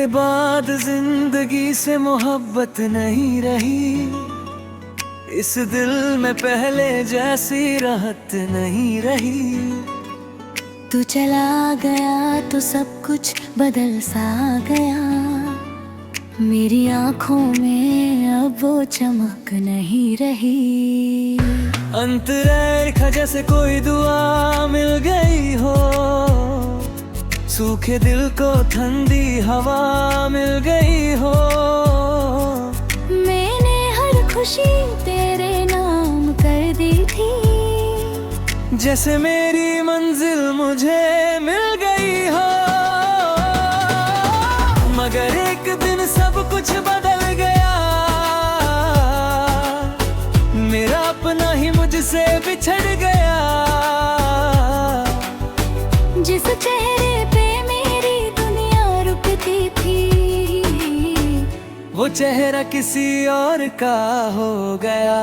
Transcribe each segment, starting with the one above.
तेरे बाद जिंदगी से मोहब्बत नहीं रही, इस दिल में पहले जैसी राहत नहीं रही। तू चला गया तो सब कुछ बदल सा गया, मेरी आंखों में अब वो चमक नहीं रही। अंतरैखा जैसे कोई दुआ मिल गई हो, सूखे दिल को ठंडी हवा मिल गई हो। मैंने हर खुशी तेरे नाम कर दी थी, जैसे मेरी मंजिल मुझे मिल गई हो। मगर एक दिन सब कुछ बदल गया, मेरा अपना ही मुझसे बिछड़ गया। जिस चेहरे पे मेरी दुनिया रुकती थी, वो चेहरा किसी और का हो गया।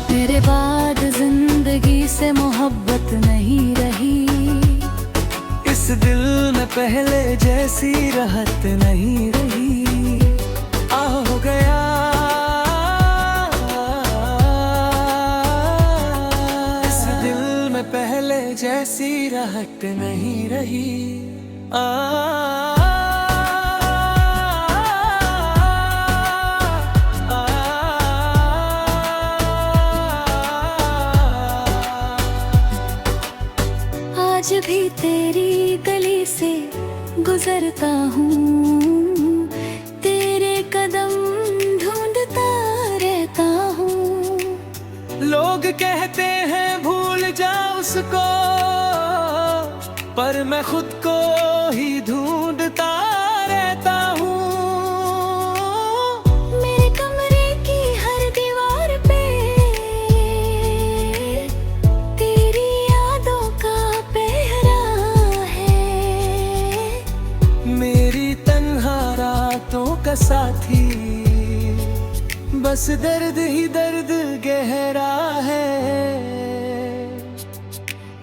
तेरे बाद जिंदगी से मोहब्बत नहीं रही, इस दिल में पहले जैसी राहत नहीं रही। हो गया इस दिल में पहले जैसी राहत नहीं रही। आज भी तेरी गली से गुजरता हूँ, तेरे कदम ढूंढता रहता हूँ। लोग कहते हैं भूल जा उसको, पर मैं खुद को ही ढूंढता रहता हूँ। मेरे कमरे की हर दीवार पे तेरी यादों का पहरा है, मेरी तन्हा रातों का साथी, बस दर्द ही दर्द गहरा है।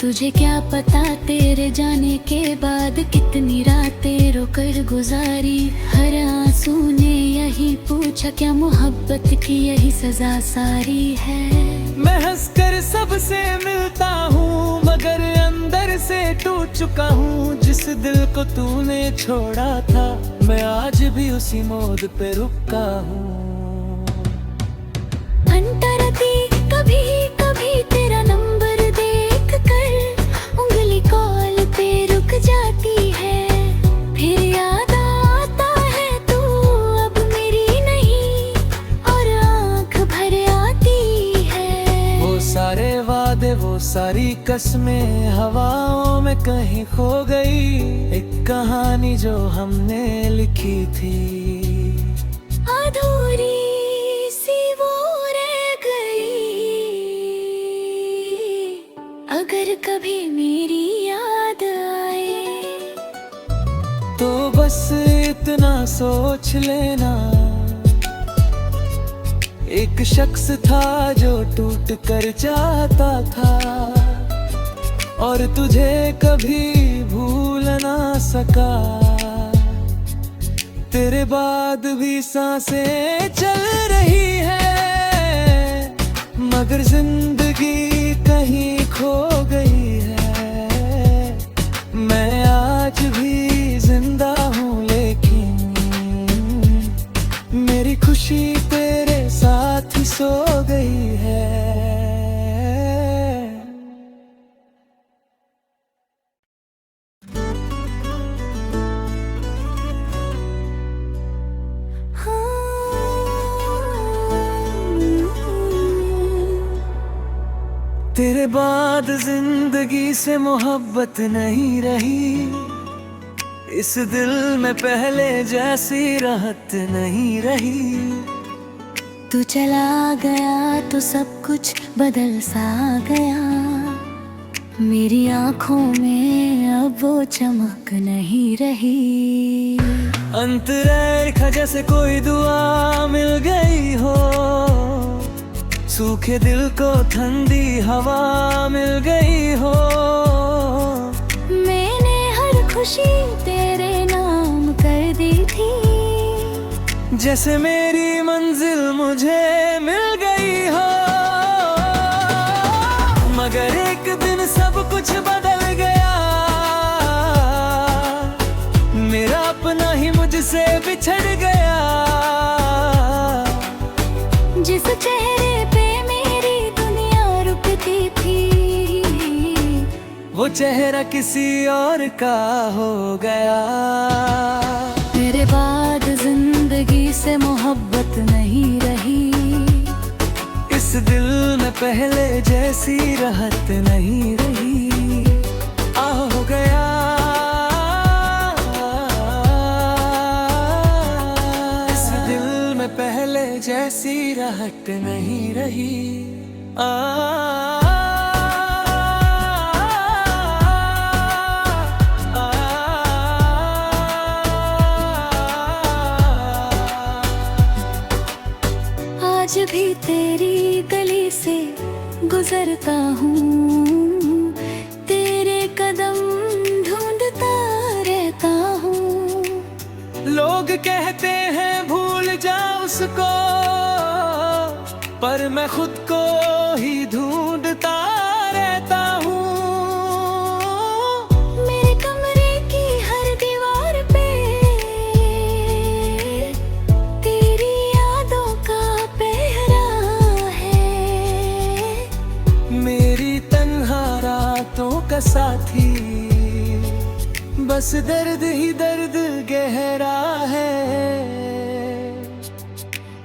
तुझे क्या पता तेरे जाने के बाद कितनी रातें रोकर गुजारी। हर आंसू ने यही पूछा, क्या मोहब्बत की यही सजा सारी है। मैं हंसकर सबसे मिलता हूँ, मगर अंदर से टूट चुका हूँ। जिस दिल को तूने छोड़ा था, मैं आज भी उसी मोड़ पे रुका हूँ। अंतरती कभी कभी तेरा नंबर देख कर उंगली कॉल पे रुक जाती है, फिर याद आता है तू अब मेरी नहीं और आंख भर आती है। वो सारे वादे वो सारी कसमें हवाओं में कहीं खो गई। एक कहानी जो हमने लिखी थी, अधूरी सी वो रह गई। अगर कभी मेरी याद आए तो बस इतना सोच लेना, एक शख्स था जो टूट कर जाता था, और तुझे कभी भूल ना सका। तेरे बाद भी सांसें चल रही है, मगर जिंदगी कहीं खो गई है। मैं आज भी जिंदा हूँ, लेकिन मेरी खुशी तेरे साथ ही सो गई है। तेरे बाद जिंदगी से मोहब्बत नहीं रही, इस दिल में पहले जैसी राहत नहीं रही। तू चला गया तो सब कुछ बदल सा गया, मेरी आंखों में अब वो चमक नहीं रही। अंतरैखा जैसे कोई दुआ मिल गई हो, सूखे दिल को ठंडी हवा मिल गई हो। मैंने हर खुशी तेरे नाम कर दी थी। जैसे मेरी मंजिल मुझे मिल गई हो, मगर एक दिन सब कुछ बदल गया। मेरा अपना ही मुझसे बिछड़ गया। जिस चेहरे पे मेरी दुनिया रुकती थी, वो चेहरा किसी और का हो गया। मेरे बाद जिंदगी से मोहब्बत नहीं रही। इस दिल में पहले जैसी राहत नहीं रही। आ हो गया, इस दिल में पहले जैसी राहत नहीं रही। आज भी तेरी गली से गुजरता हूँ, तेरे कदम ढूंढता रहता हूँ। लोग कहते हैं भूल जा उसको, पर मैं खुद को ही ढूंढता रहता हूँ। मेरे कमरे की हर दीवार पे तेरी यादों का पहरा है। मेरी तन्हा रातों का साथी, बस दर्द ही दर्द गहरा है।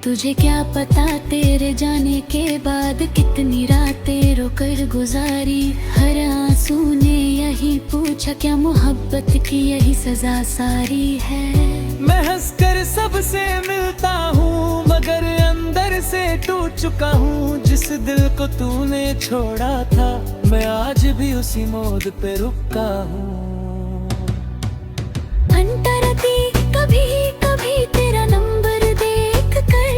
तुझे क्या पता तेरे जाने के बाद कितनी रातें रोकर गुजारी। हर आंसू ने यही पूछा, क्या मोहब्बत की यही सजा सारी है। मैं हंसकर सबसे मिलता हूँ, मगर अंदर से टूट चुका हूँ। जिस दिल को तूने छोड़ा था, मैं आज भी उसी मोड़ पे रुका हूँ। अंतरती कभी कभी तेरा नंबर देख कर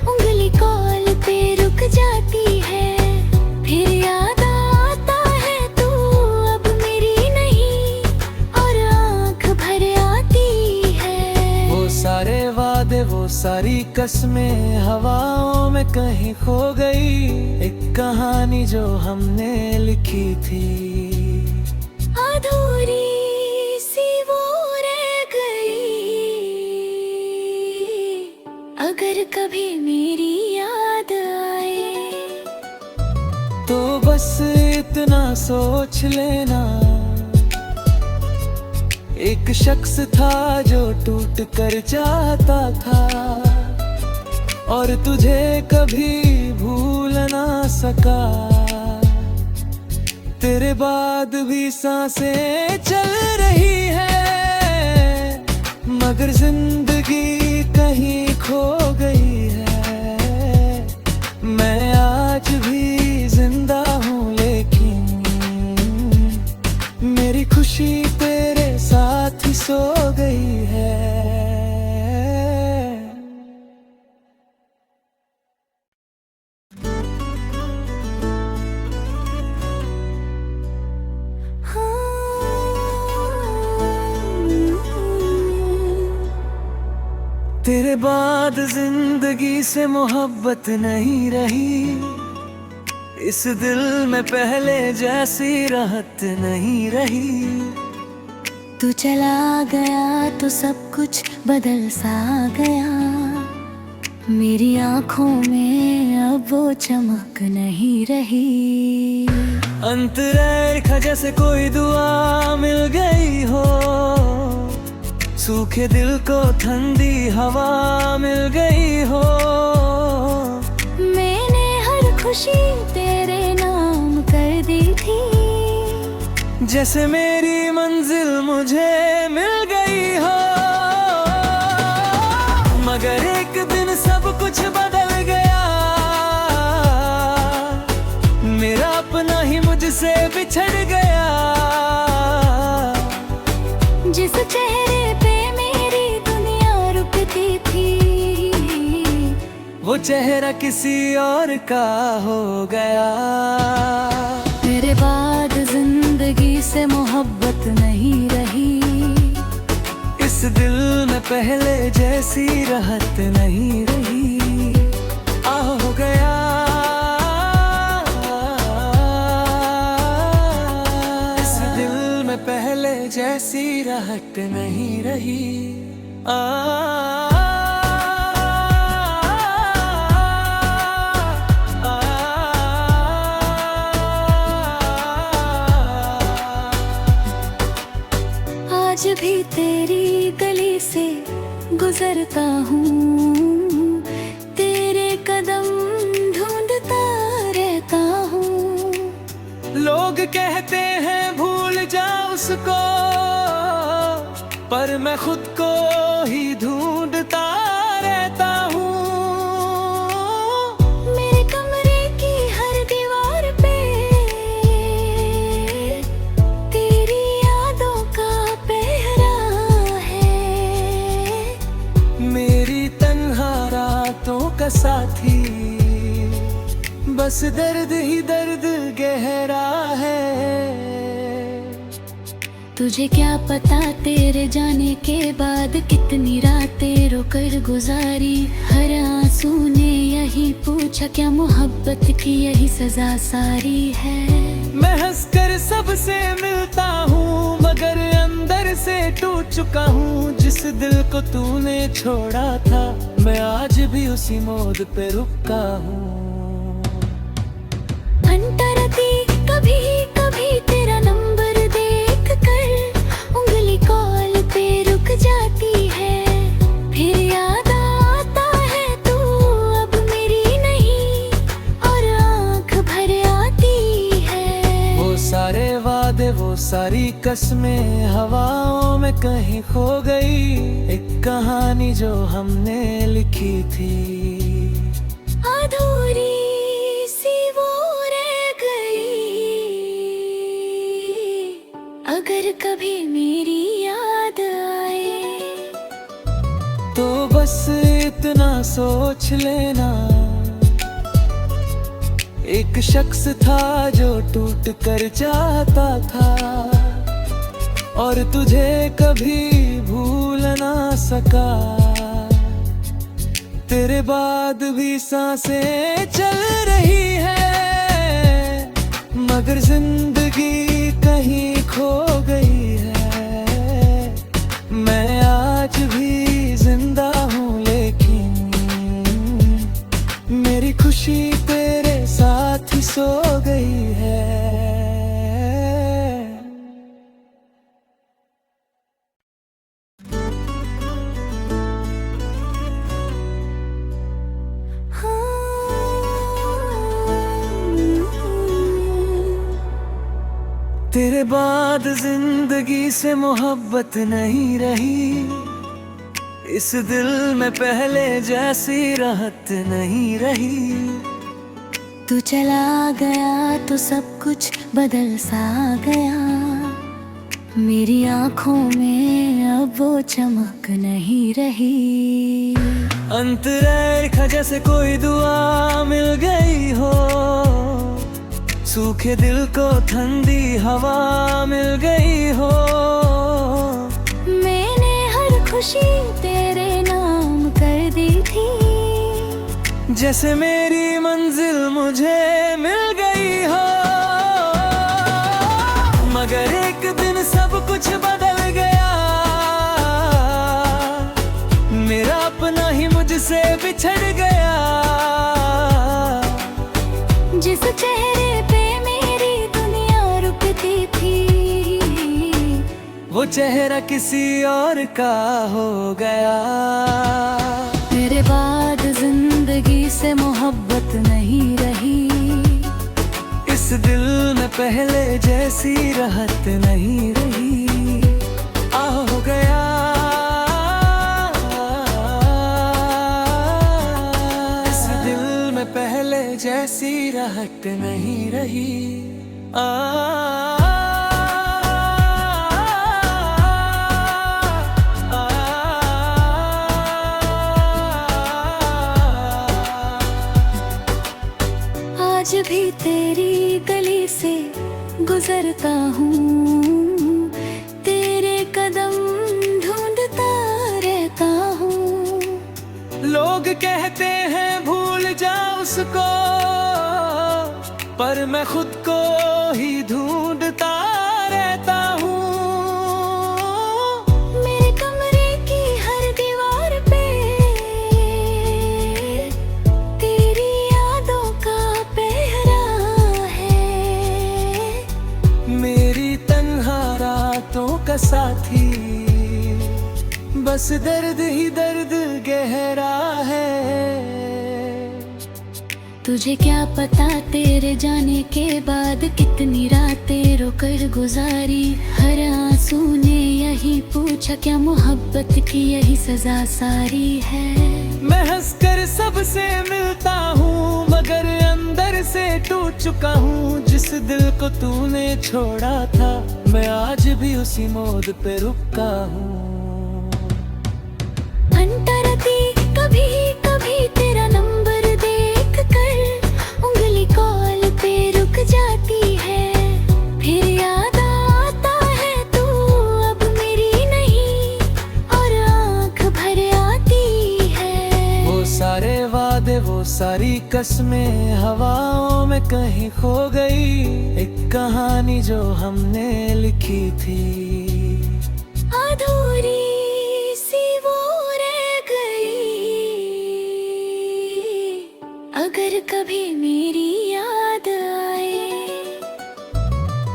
उंगली कॉल पे रुक जाती है। फिर याद आता है तू अब मेरी नहीं, और आंख भर आती है। वो सारे वादे, वो सारी कस्में हवाओं में कहीं खो गई। एक कहानी जो हमने लिखी थी, अधूरी सी वो रह गई। अगर कभी मेरी याद आए तो बस इतना सोच लेना, एक शख्स था जो टूट कर जाता था, और तुझे कभी भूल ना सका। तेरे बाद भी सांसें चल रही है, मगर जिंदगी कहीं खो गई है। मैं आज भी जिंदा हूँ, लेकिन मेरी खुशी तेरे साथ ही सो गई है। तेरे बाद जिंदगी से मोहब्बत नहीं रही। इस दिल में पहले जैसी राहत नहीं रही। तू चला गया तो सब कुछ बदल सा गया। मेरी आंखों में अब वो चमक नहीं रही। अंतरेखा जैसे कोई दुआ मिल गई हो, सूखे दिल को ठंडी हवा मिल गई हो। मैंने हर खुशी तेरे नाम कर दी थी। जैसे मेरी मंजिल मुझे मिल गई हो, मगर एक दिन सब कुछ बदल गया। मेरा अपना ही मुझसे बिछड़ गया। जिस चेहरे पे मेरी दुनिया रुकती थी, वो चेहरा किसी और का हो गया। तेरे बाद जिंदगी से मोहब्बत नहीं रही। इस इस दिल में पहले जैसी राहत नहीं रही। हो गया इस दिल में पहले जैसी राहत नहीं रही। आज भी तेरी गली से गुजरता हूँ, तेरे कदम ढूंढता रहता हूँ। लोग कहते हैं भूल जा उसको, पर मैं खुद को ही ढूंढता रहता हूँ। मेरे कमरे की हर दीवार पे तेरी यादों का पहरा है। मेरी तन्हा रातों का साथी, बस दर्द ही दर्द गहरा है। तुझे क्या पता तेरे जाने के बाद कितनी रातें रोकर गुजारी। हर आंसू ने यही पूछा, क्या मोहब्बत की यही सजा सारी है। मैं हंसकर सबसे मिलता हूँ, मगर अंदर से टूट चुका हूँ। जिस दिल को तूने छोड़ा था, मैं आज भी उसी मोड़ पे रुका हूँ। अंतरती कभी कभी तेरा नंबर देख कर उंगली कॉल पे रुक जाती है। फिर याद आता है तू अब मेरी नहीं, और आंख भर आती है। वो सारे वादे, वो सारी कस्में हवाओं में कहीं खो गई। एक कहानी जो हमने लिखी थी, अधूरी सी वो रह गई। अगर कभी मेरी याद आए तो बस इतना सोच लेना, एक शख्स था जो टूट कर जाता था, और तुझे कभी भूल ना सका। तेरे बाद भी सांसें चल रही है, मगर जिंदगी कहीं खो गई है। मैं आज भी जिंदा हूँ, लेकिन मेरी खुशी तेरे साथ ही सो गई है। तेरे बाद जिंदगी से मोहब्बत नहीं रही। इस दिल में पहले जैसी राहत नहीं रही। तू चला गया तो सब कुछ बदल सा गया। मेरी आंखों में अब वो चमक नहीं रही। अंतरेखा जैसे कोई दुआ मिल गई हो, सूखे दिल को ठंडी हवा मिल गई हो। मैंने हर खुशी तेरे नाम कर दी थी, जैसे मेरी मंजिल मुझे मिल गई हो। मगर एक दिन सब कुछ बदल गया, मेरा अपना ही मुझसे बिछड़ गया। जिस चेहरे पे मेरी दुनिया रुकती थी, वो चेहरा किसी और का हो गया। तेरे बाद जिंदगी से मोहब्बत नहीं रही। इस दिल में पहले जैसी राहत नहीं रही। हो गया इस दिल में पहले जैसी राहत नहीं रही। आज भी तेरी गली से गुजरता हूँ, तेरे कदम ढूंढता लोग कहते हैं भूल जा उसको, पर मैं खुद को ही ढूंढता रहता हूँ। मेरे कमरे की हर दीवार पे तेरी यादों का पहरा है। मेरी तन्हा रातों का साथी, बस दर्द ही दर्द गहरा है। तुझे क्या पता तेरे जाने के बाद कितनी रातें रोकर गुजारी। हर आंसू ने यही पूछा क्या मोहब्बत की यही सजा सारी है। मैं हंसकर सबसे मिलता हूँ, मगर अंदर से टूट चुका हूँ। जिस दिल को तूने छोड़ा था, मैं आज भी उसी मोड़ पे रुका हूँ। अंतरती कभी कभी तेरा नंबर देख कर उंगली कॉल पे रुक जाती है। फिर याद आता है तू अब मेरी नहीं, और आंख भर आती है। वो सारे वादे, वो सारी कस्में हवाओं में कहीं खो गई। एक कहानी जो हमने लिखी थी, अधूरी सी वो रह गई। अगर कभी मेरी याद आए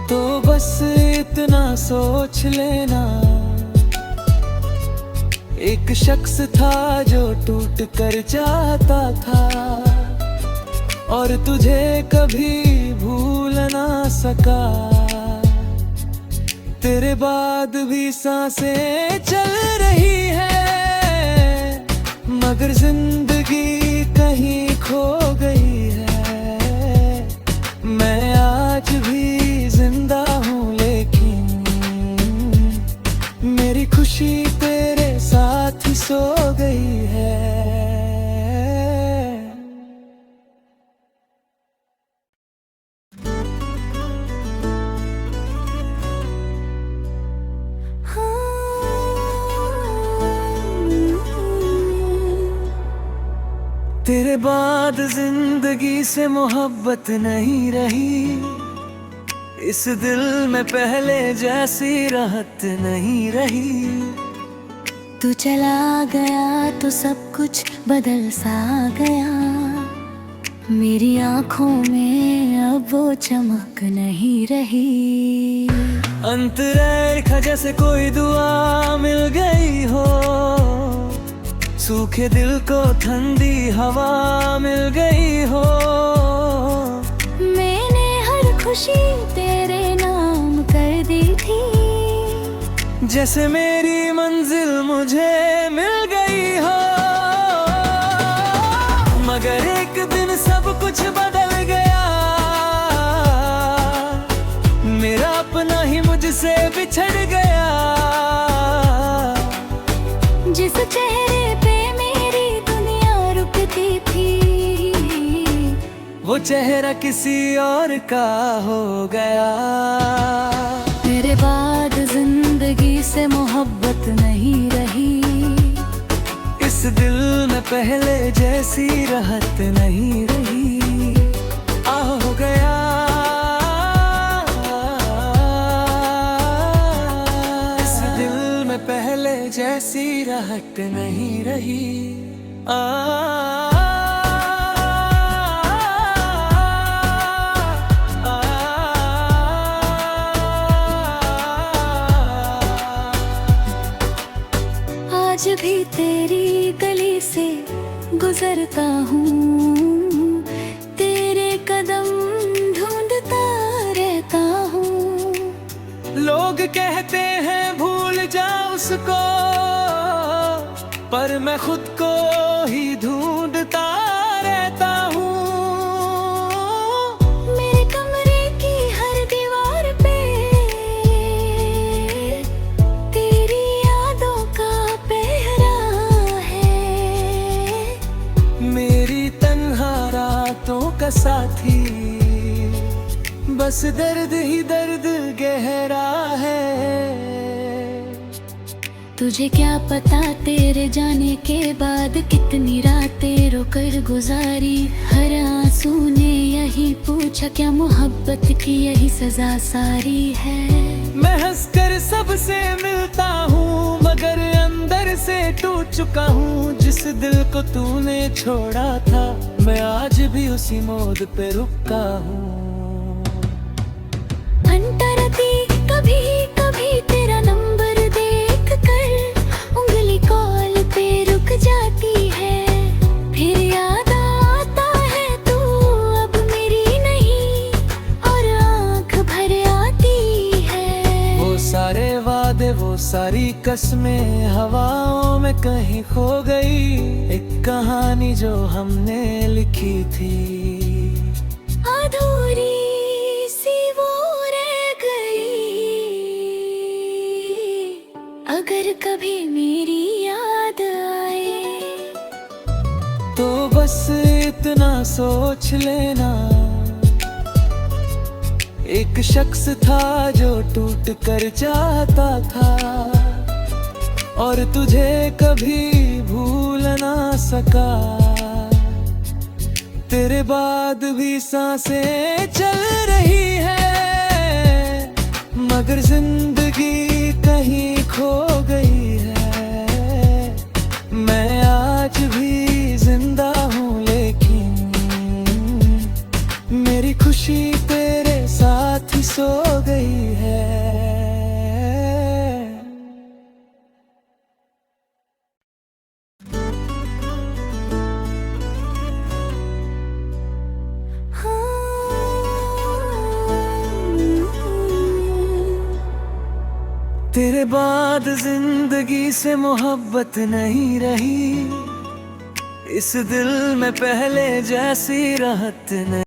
तो बस इतना सोच लेना, एक शख्स था जो टूट कर जाता था, और तुझे कभी भूल ना सका। तेरे बाद भी सांसें चल रही है, मगर जिंदगी कहीं खो गई है। मैं आज भी जिंदा हूँ, लेकिन मेरी खुशी तेरे साथ ही सो गई है। तेरे बाद जिंदगी से मोहब्बत नहीं रही। इस दिल में पहले जैसी राहत नहीं रही। तू चला गया तो सब कुछ बदल सा गया। मेरी आंखों में अब वो चमक नहीं रही। अंतरेखा जैसे कोई दुआ मिल गई हो, सूखे दिल को ठंडी हवा मिल गई हो। मैंने हर खुशी तेरे नाम कर दी थी, जैसे मेरी मंजिल मुझे मिल गई हो। मगर एक दिन सब कुछ बदल गया, मेरा अपना ही मुझसे बिछड़ गया। जिस चेहरे पे मेरी दुनिया रुकती थी, वो चेहरा किसी और का हो गया। तेरे बाद जिंदगी से मोहब्बत नहीं रही। इस दिल में पहले जैसी राहत नहीं रही। हो गया इस दिल में पहले जैसी राहत नहीं रही। आज भी तेरी गली से गुजरता हूँ, तेरे कदम ढूंढता रहता हूँ। लोग कहते हैं भूल जा उसको, पर मैं खुद को ही ढूंढता रहता हूँ। मेरे कमरे की हर दीवार पे तेरी यादों का पहरा है। मेरी तन्हा रातों का साथी, बस दर्द ही दर्द गहरा है। तुझे क्या पता तेरे जाने के बाद कितनी रातें रोकर गुजारी। हर आंसू ने यही पूछा क्या मोहब्बत की यही सजा सारी है। मैं हंसकर सबसे मिलता हूँ मगर अंदर से टूट चुका हूँ। जिस दिल को तूने छोड़ा था मैं आज भी उसी मोड़ पे रुका हूँ। अंतरती कभी कभी तेरा नंबर देख कर उंगली कॉल पे रुक जाती है। फिर याद आता है तू अब मेरी नहीं और आंख भर आती है। वो सारे वादे वो सारी कसमें हवाओं में कहीं खो गई। एक कहानी जो हमने लिखी थी अधूरी सी वो रह गई। अगर कभी मेरी याद आए तो बस इतना सोच लेना एक शख्स था जो टूट कर जाता था और तुझे कभी भूल ना सका। तेरे बाद भी सांसें चल रही है मगर जिंदगी कहीं खो गई है। मैं आज भी जिंदा हूँ लेकिन मेरी खुशी तेरे साथ ही सो गई है। तेरे बाद जिंदगी से मोहब्बत नहीं रही। इस दिल में पहले जैसी राहत नहीं।